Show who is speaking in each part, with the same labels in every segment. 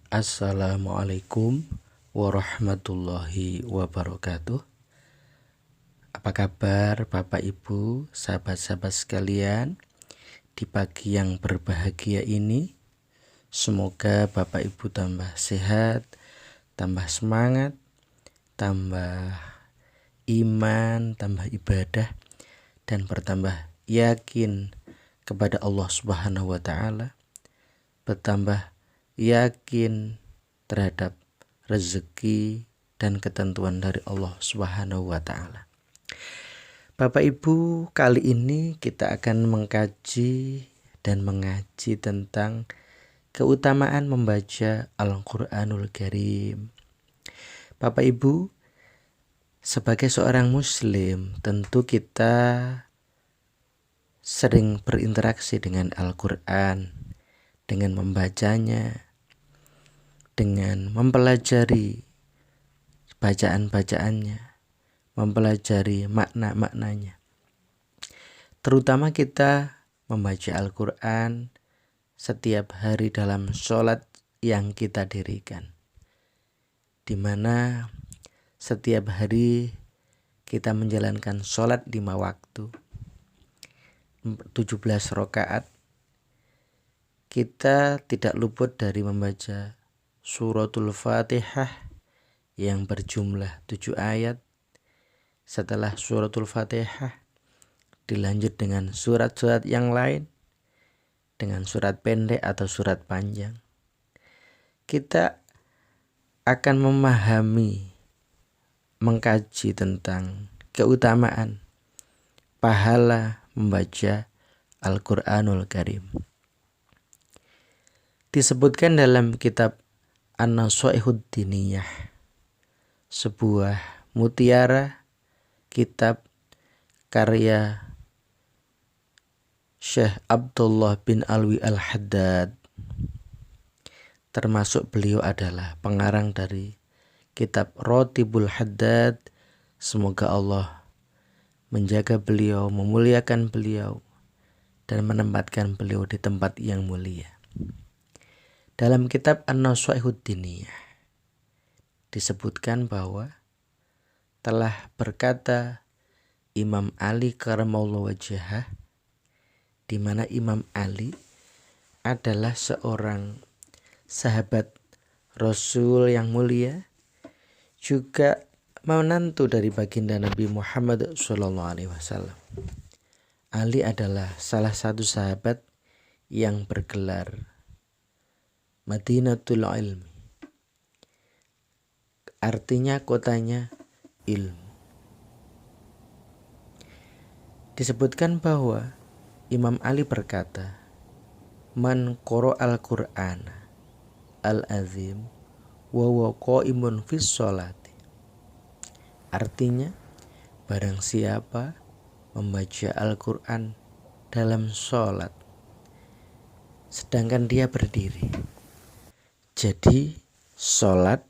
Speaker 1: Assalamualaikum warahmatullahi wabarakatuh. Apa kabar Bapak Ibu, sahabat-sahabat sekalian? Di pagi yang berbahagia ini, semoga Bapak Ibu tambah sehat, tambah semangat, tambah iman, tambah ibadah, dan bertambah yakin kepada Allah Subhanahu wa Ta'ala, bertambah yakin terhadap rezeki dan ketentuan dari Allah Subhanahu wa Ta'ala. Bapak Ibu, kali ini kita akan mengkaji dan mengaji tentang keutamaan membaca Al-Quranul Karim. Bapak Ibu, sebagai seorang Muslim, tentu kita sering berinteraksi dengan Al-Quran, dengan membacanya, dengan mempelajari bacaan-bacaannya, mempelajari makna-maknanya. Terutama kita membaca Al-Quran setiap hari dalam sholat yang kita dirikan, di mana setiap hari kita menjalankan sholat 5 waktu, 17 rakaat. Kita tidak luput dari membaca suratul Fatihah yang berjumlah 7 ayat. Setelah suratul Fatihah dilanjut dengan surat-surat yang lain, dengan surat pendek atau surat panjang. Kita akan memahami, mengkaji tentang keutamaan pahala membaca Al-Quranul Karim. Disebutkan dalam kitab An-Nasaihud Diniyah, sebuah mutiara kitab karya Syekh Abdullah bin Alwi Al-Haddad. Termasuk beliau adalah pengarang dari kitab Ratibul Haddad. Semoga Allah menjaga beliau, memuliakan beliau, dan menempatkan beliau di tempat yang mulia. Dalam kitab An-Nasaihud Diniyah disebutkan bahwa telah berkata Imam Ali karamallahu wajhah, di mana Imam Ali adalah seorang sahabat Rasul yang mulia, juga menantu dari baginda Nabi Muhammad SAW. Ali adalah salah satu sahabat yang bergelar Madinatul Ilmi, artinya kotanya ilmu. Disebutkan bahwa Imam Ali berkata, Man qara'al Qur'ana al-azim wa huwa qa'imun fis sholati. Artinya, barang siapa membaca Al-Quran dalam sholat sedangkan dia berdiri. Jadi sholat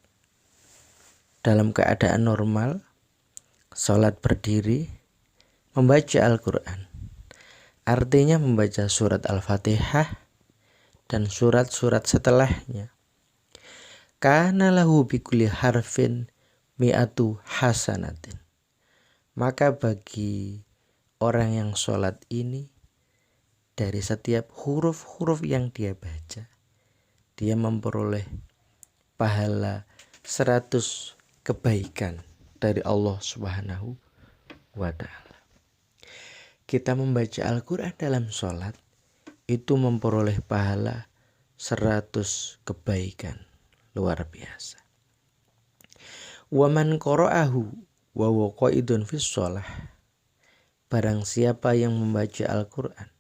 Speaker 1: dalam keadaan normal, sholat berdiri, membaca Al-Quran, artinya membaca surat Al-Fatihah dan surat-surat setelahnya. Kana lahu bikulli harfin mi'atu hasanatin. Maka bagi orang yang sholat ini, dari setiap huruf-huruf yang dia baca, dia memperoleh pahala 100 kebaikan dari Allah Subhanahu wa Ta'ala. Kita membaca Al-Quran dalam sholat itu memperoleh pahala 100 kebaikan. Luar biasa. Wa man qara'ahu wa huwa qa'idun fis shalah. Barang siapa yang membaca Al-Quran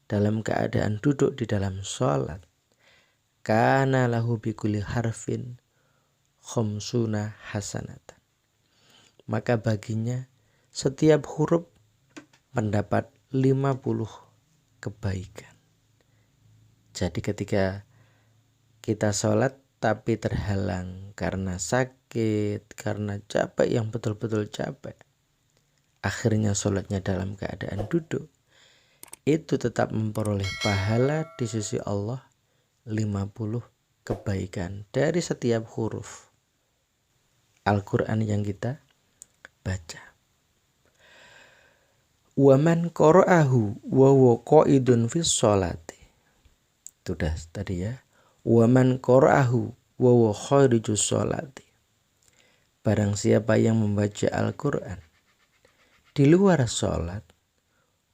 Speaker 1: dalam keadaan duduk di dalam sholat, kana lahu bikulli harfin khamsuna hasanatan. Maka baginya setiap huruf mendapat 50 kebaikan. Jadi ketika kita sholat tapi terhalang karena sakit, karena capek yang betul-betul capek, akhirnya sholatnya dalam keadaan duduk, itu tetap memperoleh pahala di sisi Allah 50 kebaikan dari setiap huruf Al-Quran yang kita baca. Wa man qara'ahu wa huwa qa'idun fis sholati. Sudah tadi ya. Wa man qara'ahu wa huwa kharijus sholati. Barang siapa yang membaca Al-Quran di luar sholat,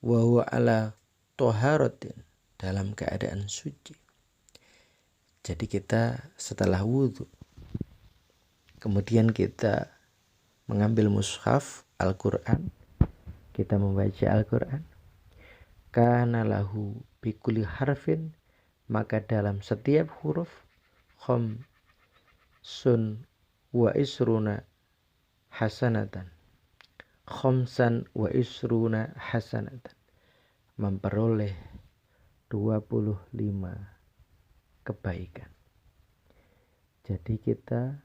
Speaker 1: wa huwa ala toharatin, dalam keadaan suci. Jadi kita setelah wudhu, kemudian kita mengambil mushaf Al-Quran, kita membaca Al-Quran, kana lahu bikulli harfin, maka dalam setiap huruf khamsun wa isruna hasanatan, khamsan wa isruna hasanatan, memperoleh 25 kebaikan. Jadi kita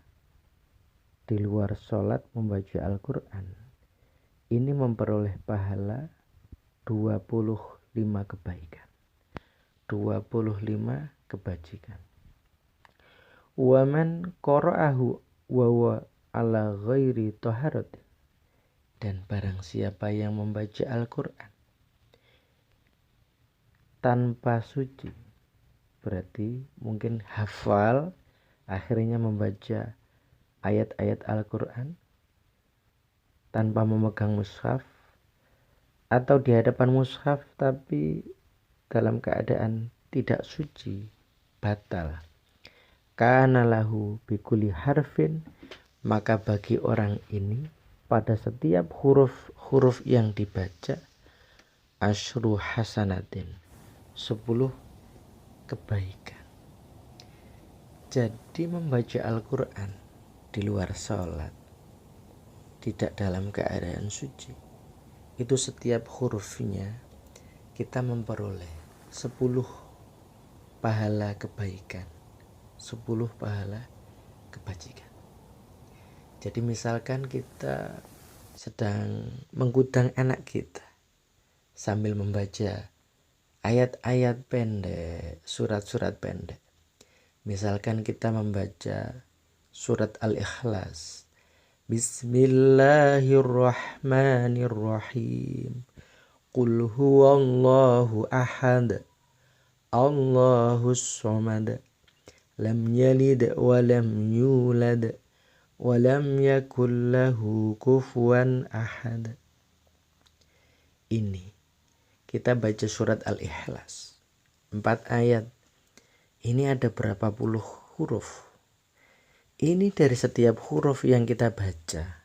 Speaker 1: di luar sholat membaca Al-Quran, ini memperoleh pahala 25 kebaikan, 25 kebajikan. Wa man qara'ahu wa huwa ala ghairi taharatin, dan barang siapa yang membaca Al-Quran tanpa suci, berarti mungkin hafal, akhirnya membaca ayat-ayat Al-Quran tanpa memegang mushaf, atau di hadapan mushaf tapi dalam keadaan tidak suci, batal. Kana lahu bikulli harfin, maka bagi orang ini pada setiap huruf yang dibaca asyru hasanatin, 10 kebaikan. Jadi membaca Al-Quran di luar sholat, tidak dalam keadaan suci, itu setiap hurufnya kita memperoleh 10 pahala kebaikan, 10 pahala kebajikan. Jadi misalkan kita sedang menggudang anak kita sambil membaca ayat-ayat pendek, surat-surat pendek. Misalkan kita membaca surat Al-Ikhlas, Bismillahirrahmanirrahim, Qul huwallahu ahad, Allahus somad, lam yalid wa lam yulad, wa lam yakul lahu kufuwan ahad. Ini kita baca surat Al-Ikhlas 4 ayat. Ini ada berapa puluh huruf. Ini dari setiap huruf yang kita baca.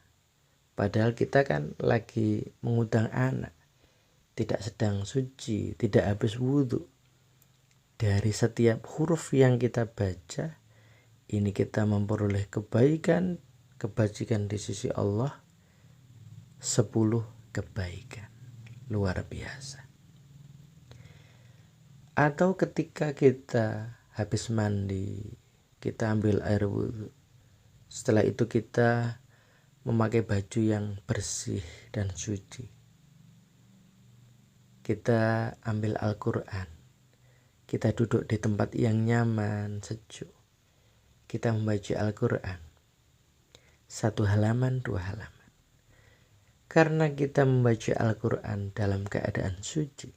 Speaker 1: Padahal kita kan lagi mengundang anak, tidak sedang suci, tidak habis wudhu. Dari setiap huruf yang kita baca, ini kita memperoleh kebaikan, kebajikan di sisi Allah, 10 kebaikan. Luar biasa. Atau ketika kita habis mandi, kita ambil air wudhu. Setelah itu kita memakai baju yang bersih dan suci. Kita ambil Al-Quran. Kita duduk di tempat yang nyaman, sejuk. Kita membaca Al-Quran. 1 halaman, 2 halaman. Karena kita membaca Al-Quran dalam keadaan suci,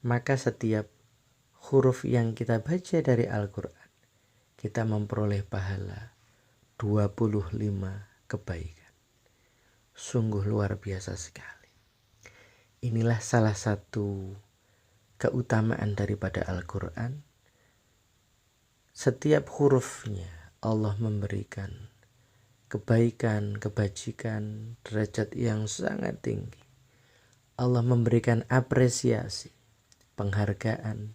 Speaker 1: maka setiap huruf yang kita baca dari Al-Quran, kita memperoleh pahala 25 kebaikan. Sungguh luar biasa sekali. Inilah salah satu keutamaan daripada Al-Quran. Setiap hurufnya Allah memberikan kebaikan, kebajikan, derajat yang sangat tinggi. Allah memberikan apresiasi, penghargaan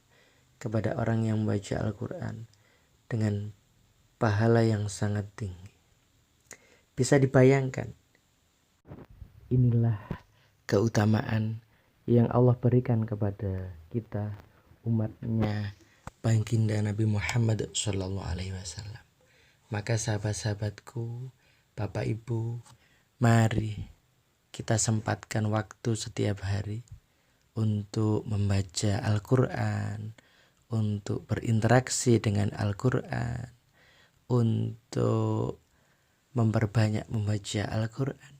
Speaker 1: kepada orang yang membaca Al-Quran dengan pahala yang sangat tinggi. Bisa dibayangkan, inilah keutamaan yang Allah berikan kepada kita, umatnya baginda Nabi Muhammad SAW. Maka sahabat-sahabatku, Bapak Ibu, mari kita sempatkan waktu setiap hari untuk membaca Al-Quran, untuk berinteraksi dengan Al-Quran, untuk memperbanyak membaca Al-Quran,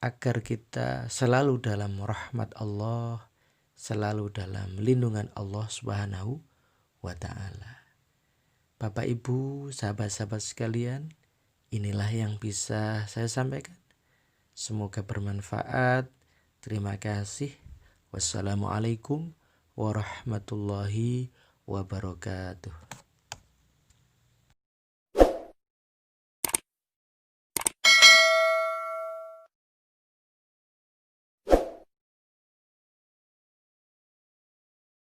Speaker 1: agar kita selalu dalam rahmat Allah, selalu dalam lindungan Allah Subhanahu wa Ta'ala. Bapak Ibu, sahabat-sahabat sekalian, inilah yang bisa saya sampaikan. Semoga bermanfaat. Terima kasih. Wassalamualaikum warahmatullahi wabarakatuh.